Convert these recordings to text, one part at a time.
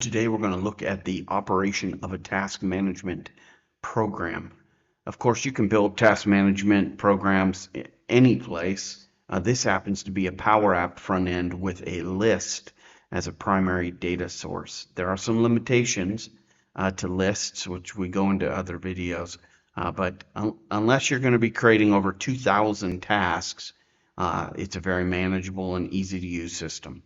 Today we're going to look at the operation of a task management program. Of course, you can build task management programs any place. This happens to be a Power App front end with a list as a primary data source. There are some limitations to lists, which we go into other videos, but unless you're going to be creating over 2,000 tasks, it's a very manageable and easy to use system.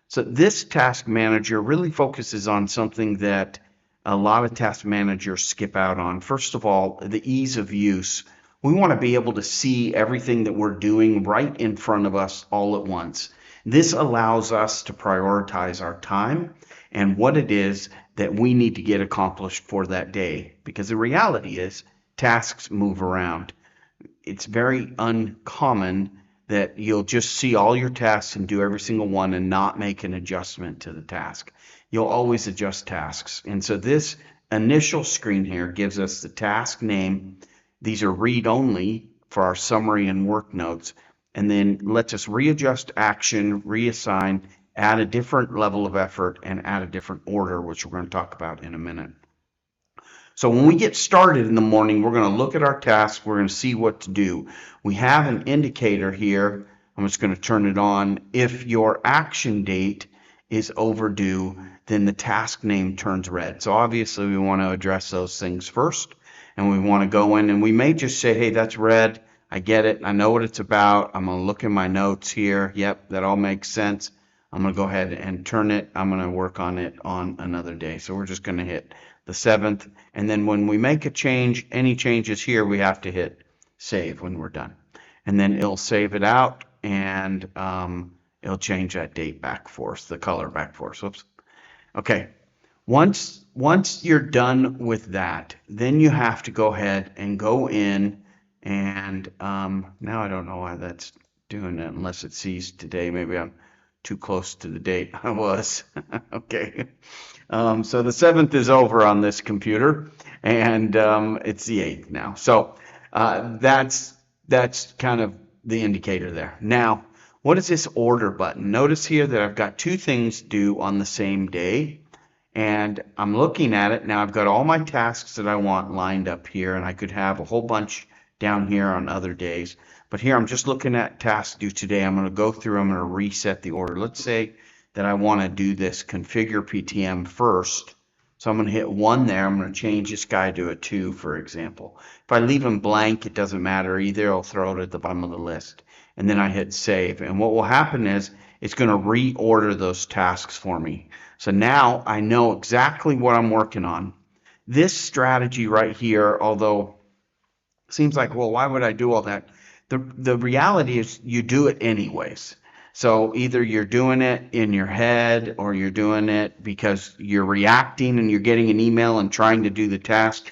So this task manager really focuses on something that a lot of task managers skip out on. First of all, the ease of use. We want to be able to see everything that we're doing right in front of us all at once. This allows us to prioritize our time and what it is that we need to get accomplished for that day. Because the reality is tasks move around. It's very uncommon that you'll just see all your tasks and do every single one and not make an adjustment to the task. You'll always adjust tasks. And so this initial screen here gives us the task name. These are read-only for our summary and work notes. And then lets us readjust action, reassign, add a different level of effort, and add a different order, which we're going to talk about in a minute. So when we get started in the morning, we're going to look at our tasks. We're going to see what to do. We have an indicator here. I'm just going to turn it on. If your action date is overdue, then the task name turns red. So obviously we want to address those things first. And we want to go in and we may just say, hey, that's red. I get it. I know what it's about. I'm going to look in my notes here. Yep, that all makes sense. I'm going to go ahead and turn it. I'm going to work on it on another day. So we're just going to hit the 7th. And then when we make a change, any changes here, we have to hit save when we're done. And then it'll save it out and it'll change that date back for us, the color back for us. Whoops. Okay. Once you're done with that, then you have to go ahead and go in and now I don't know why that's doing it unless it sees today. Maybe I'm too close to the date I was. Okay. So the 7th is over on this computer and it's the 8th now. So that's kind of the indicator there. Now, what is this order button? Notice here that I've got two things due on the same day. And I'm looking at it now. I've got all my tasks that I want lined up here, and I could have a whole bunch down here on other days. But here I'm just looking at tasks due today. I'm going to go through. I'm going to reset the order. Let's say that I want to do this configure PTM first. So I'm going to hit 1 there. I'm going to change this guy to a 2, for example. If I leave him blank, it doesn't matter either. I'll throw it at the bottom of the list. And then I hit save. And what will happen is it's going to reorder those tasks for me. So now I know exactly what I'm working on. This strategy right here, although it seems like, well, why would I do all that? The reality is you do it anyways. So either you're doing it in your head or you're doing it because you're reacting and you're getting an email and trying to do the task.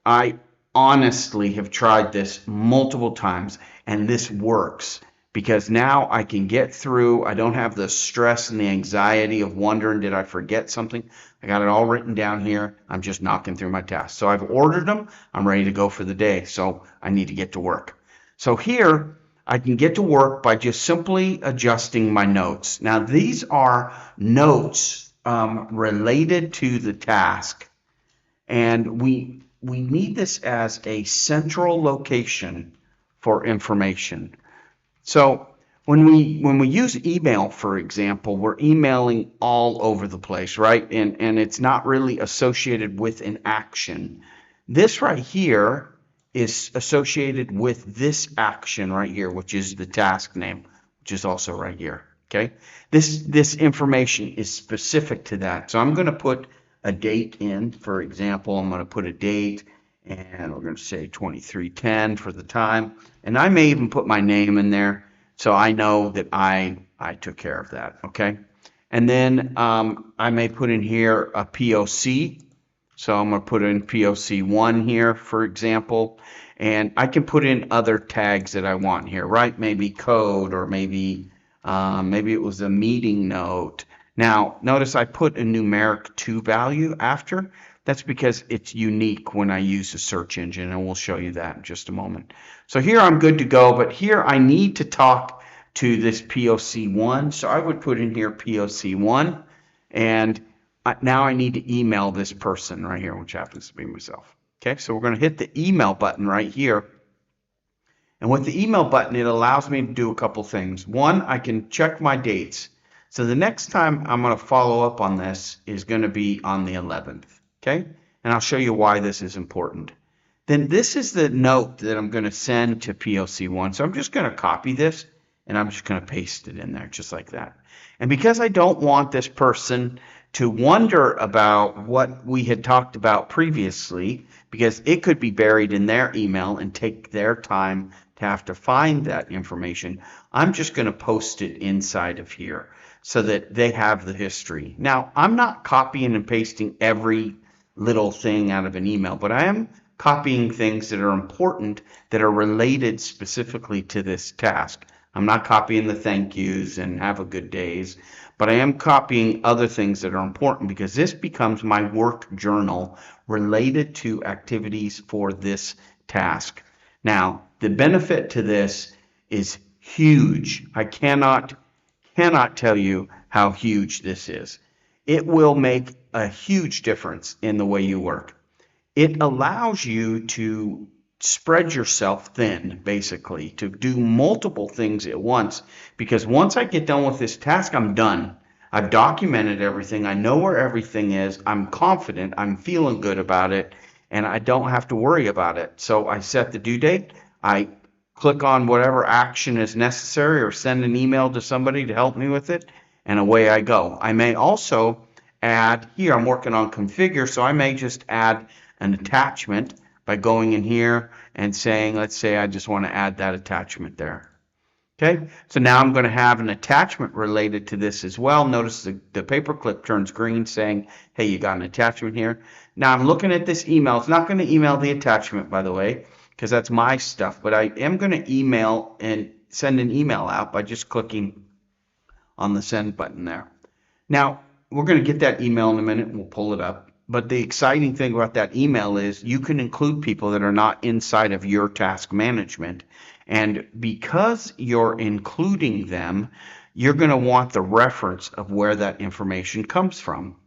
I honestly have tried this multiple times and this works. Because now I can get through, I don't have the stress and the anxiety of wondering, did I forget something? I got it all written down here. I'm just knocking through my tasks. So I've ordered them. I'm ready to go for the day. So I need to get to work. So here I can get to work by just simply adjusting my notes. Now these are notes related to the task. And we need this as a central location for information. So when we use email, for example, we're emailing all over the place, right? And it's not really associated with an action. This right here is associated with this action right here, which is the task name, which is also right here, okay? This information is specific to that. So I'm going to put a date in, for example. I'm going to put a date. And we're going to say 2310 for the time. And I may even put my name in there so I know that I took care of that, okay? And then I may put in here a POC. So I'm going to put in POC 1 here, for example. And I can put in other tags that I want here, right? Maybe code or maybe it was a meeting note. Now, notice I put a numeric 2 value after. That's because it's unique when I use a search engine, and we'll show you that in just a moment. So here I'm good to go, but here I need to talk to this POC1. So I would put in here POC1, and Now I need to email this person right here, which happens to be myself. Okay, so we're going to hit the email button right here. And with the email button, it allows me to do a couple things. One, I can check my dates. So the next time I'm going to follow up on this is going to be on the 11th. Okay, and I'll show you why this is important. Then this is the note that I'm going to send to POC1. So I'm just going to copy this and I'm just going to paste it in there just like that. And because I don't want this person to wonder about what we had talked about previously, because it could be buried in their email and take their time to have to find that information, I'm just going to post it inside of here so that they have the history. Now, I'm not copying and pasting every little thing out of an email, but I am copying things that are important that are related specifically to this task. I'm not copying the thank yous and have a good days, but I am copying other things that are important because this becomes my work journal related to activities for this task. Now, the benefit to this is huge. I cannot tell you how huge this is. It will make a huge difference in the way you work. It allows you to spread yourself thin, basically, to do multiple things at once. Because once I get done with this task, I'm done. I've documented everything. I know where everything is. I'm confident. I'm feeling good about it. And I don't have to worry about it. So I set the due date. I click on whatever action is necessary or send an email to somebody to help me with it. And away I go. I may also add, here I'm working on configure, so I may just add an attachment by going in here and saying, let's say I just want to add that attachment there. Okay, so now I'm going to have an attachment related to this as well. Notice the paperclip turns green saying, hey, you got an attachment here. Now I'm looking at this email. It's not going to email the attachment, by the way, because that's my stuff, but I am going to email and send an email out by just clicking on the send button there. Now, we're going to get that email in a minute and we'll pull it up. But the exciting thing about that email is you can include people that are not inside of your task management. And because you're including them, you're going to want the reference of where that information comes from.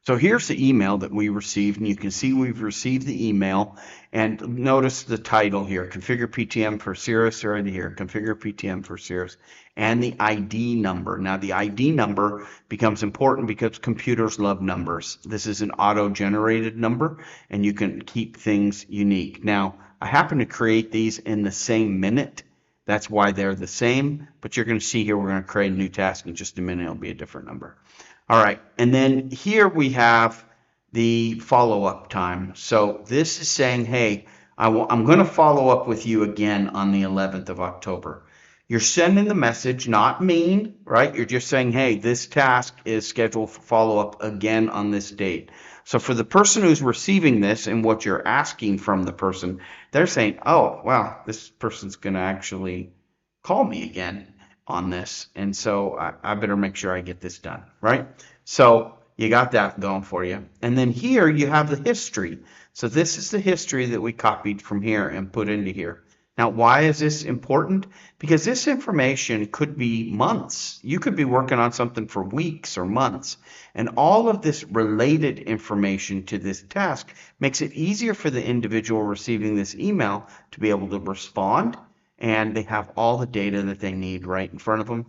So here's the email that we received, and you can see we've received the email. And notice the title here, Configure PTM for Cirrus, right here, Configure PTM for Cirrus, and the ID number. Now the ID number becomes important because computers love numbers. This is an auto-generated number, and you can keep things unique. Now, I happen to create these in the same minute. That's why they're the same, but you're going to see here we're going to create a new task in just a minute. It'll be a different number. All right, and then here we have the follow-up time. So this is saying, hey, I'm going to follow up with you again on the 11th of October. You're sending the message, not mean, right? You're just saying, hey, this task is scheduled for follow-up again on this date. So for the person who's receiving this and what you're asking from the person, they're saying, oh, wow, this person's going to actually call me again on this, and so I better make sure I get this done, right? So you got that going for you. And then here you have the history. So this is the history that we copied from here and put into here. Now, why is this important? Because this information could be months. You could be working on something for weeks or months. And all of this related information to this task makes it easier for the individual receiving this email to be able to respond, and they have all the data that they need right in front of them.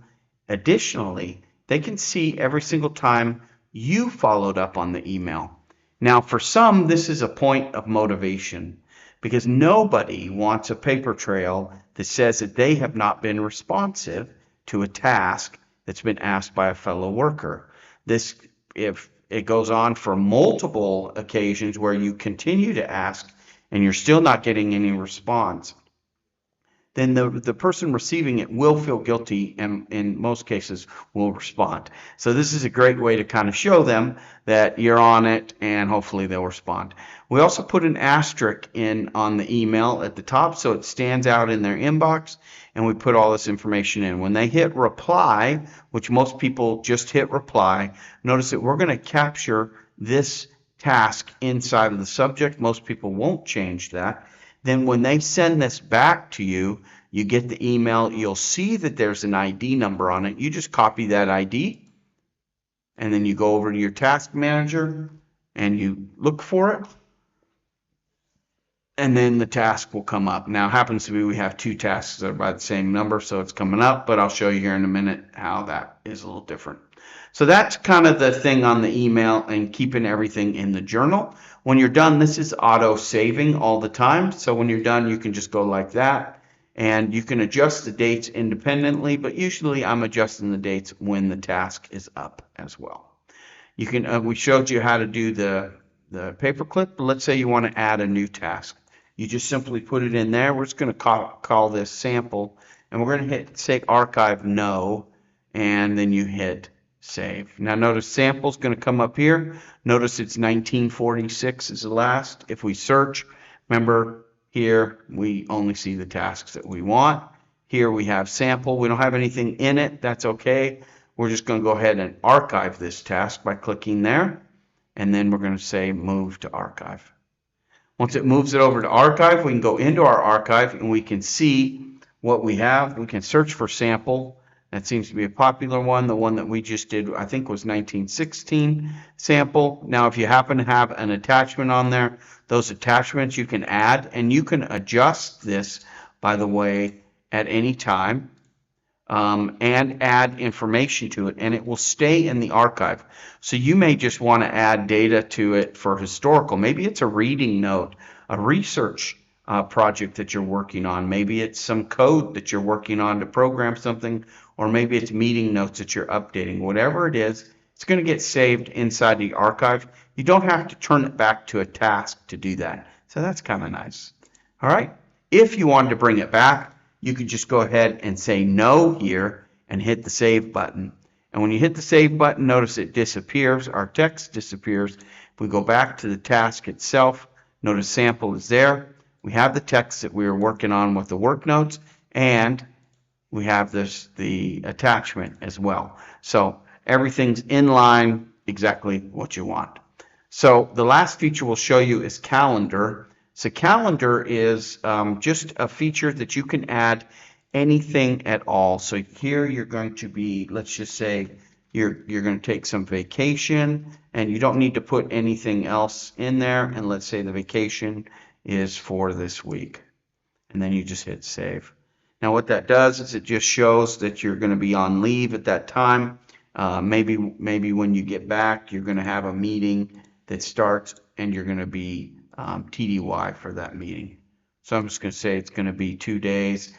Additionally, they can see every single time you followed up on the email. Now, for some, this is a point of motivation because nobody wants a paper trail that says that they have not been responsive to a task that's been asked by a fellow worker. This, if it goes on for multiple occasions where you continue to ask and you're still not getting any response, then the person receiving it will feel guilty and in most cases will respond. So this is a great way to kind of show them that you're on it and hopefully they'll respond. We also put an asterisk in on the email at the top so it stands out in their inbox, and we put all this information in. When they hit reply, which most people just hit reply, notice that we're going to capture this task inside of the subject. Most people won't change that. Then when they send this back to you, you get the email, you'll see that there's an ID number on it. You just copy that ID and then you go over to your task manager and you look for it, and then the task will come up. Now, it happens to be we have two tasks that are by the same number, so it's coming up, but I'll show you here in a minute how that is a little different. So that's kind of the thing on the email and keeping everything in the journal. When you're done, this is auto saving all the time. So when you're done, you can just go like that, and you can adjust the dates independently, but usually I'm adjusting the dates when the task is up as well. You can, we showed you how to do the paperclip, but let's say you want to add a new task. You just simply put it in there. We're just going to call this sample, and we're going to hit say archive no, and then you hit save. Now notice sample's going to come up here. Notice it's 1946 is the last. If we search, remember here we only see the tasks that we want. Here we have sample. We don't have anything in it. That's okay. We're just going to go ahead and archive this task by clicking there, and then we're going to say move to archive. Once it moves it over to archive, we can go into our archive and we can see what we have. We can search for sample. That seems to be a popular one. The one that we just did, I think, was 1916 sample. Now, if you happen to have an attachment on there, those attachments you can add, and you can adjust this, by the way, at any time, and add information to it, and it will stay in the archive. So you may just want to add data to it for historical. Maybe it's a reading note, a research project that you're working on. Maybe it's some code that you're working on to program something, or maybe it's meeting notes that you're updating. Whatever it is, it's going to get saved inside the archive. You don't have to turn it back to a task to do that. So that's kind of nice. All right. If you wanted to bring it back, you could just go ahead and say no here and hit the save button. And when you hit the save button, notice it disappears. Our text disappears. If we go back to the task itself, notice sample is there. We have the text that we were working on with the work notes, and we have the attachment as well. So everything's in line, exactly what you want. So the last feature we'll show you is calendar. So calendar is just a feature that you can add anything at all. So here you're going to be, let's just say you're going to take some vacation, and you don't need to put anything else in there. And let's say the vacation is for this week, and then you just hit save. Now what that does is it just shows that you're going to be on leave at that time. Maybe when you get back, you're going to have a meeting that starts, and you're going to be TDY for that meeting. So I'm just going to say it's going to be 2 days.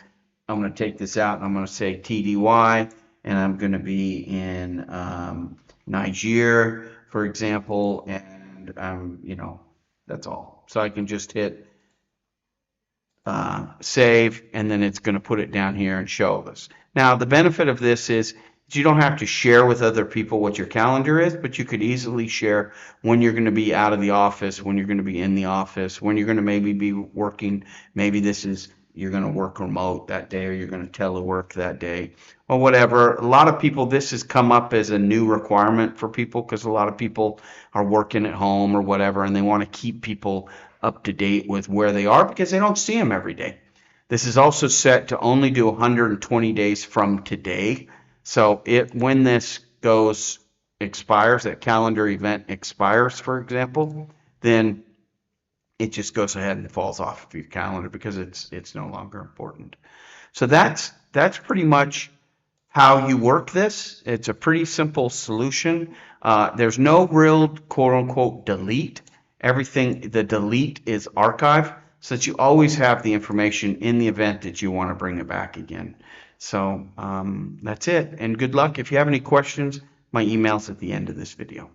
I'm going to take this out, and I'm going to say TDY, and I'm going to be in Niger, for example, and you know, that's all. So I can just hit save, and then it's going to put it down here and show us. Now the benefit of this is you don't have to share with other people what your calendar is, but you could easily share when you're going to be out of the office, when you're going to be in the office, when you're going to maybe be working. Maybe this is you're going to work remote that day, or you're going to telework that day, or whatever. A lot of people, this has come up as a new requirement for people because a lot of people are working at home or whatever, and they want to keep people up to date with where they are because they don't see them every day. This is also set to only do 120 days from today. So when this expires, that calendar event expires, for example, then it just goes ahead and falls off of your calendar because it's no longer important. So that's pretty much how you work this. It's a pretty simple solution. There's no real quote unquote delete. Everything, the delete is archive, so that you always have the information in the event that you want to bring it back again. So that's it, and good luck. If you have any questions, my email's at the end of this video.